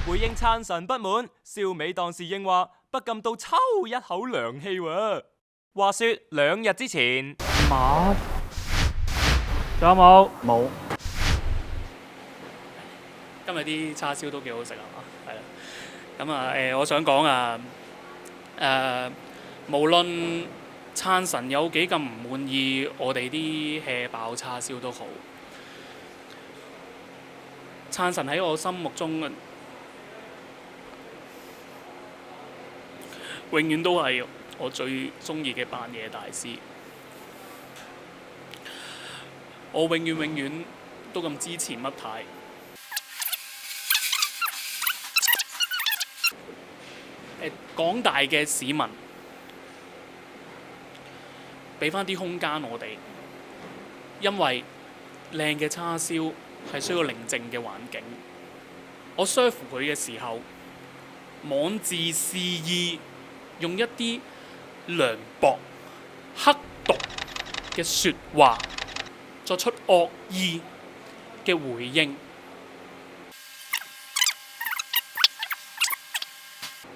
回應燦神不滿，燒味檔侍應話不禁到抽一口涼氣喎。話說2日之前，馬仲有冇？冇。今日啲叉燒都幾好食啊嘛，係啦。咁啊我想講啊無論燦神有幾咁唔滿意我哋啲 hea 爆叉燒都好，燦神喺我心目中永遠都係我最中意嘅扮嘢大師。我永遠都咁支持乜太。廣大嘅市民，俾翻啲空間我哋，因為靚嘅叉燒係需要寧靜嘅環境。我 serve 佢嘅時候，妄自肆意用一啲涼薄、刻毒嘅説話作出惡意嘅回應。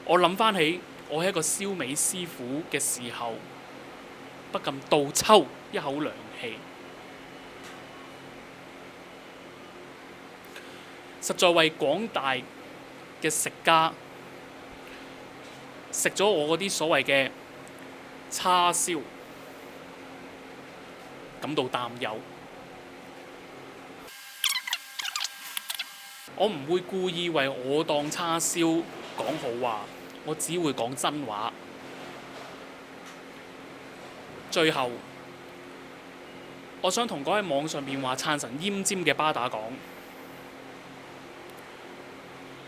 我諗翻起我係一個燒味師傅嘅時候，不禁倒抽一口涼氣。實在為廣大嘅食家食咗我嗰啲所謂嘅叉燒感到擔憂。我唔會故意為我當叉燒講好話，我只會講真話。最後，我想同嗰位網上面話燦神奄尖嘅巴打講：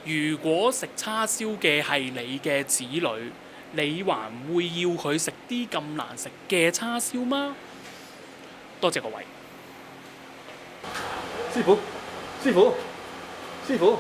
如果食叉燒嘅係你嘅子女，你還會要佢食啲咁難食嘅叉燒嗎？多謝各位。師傅，師傅，師傅。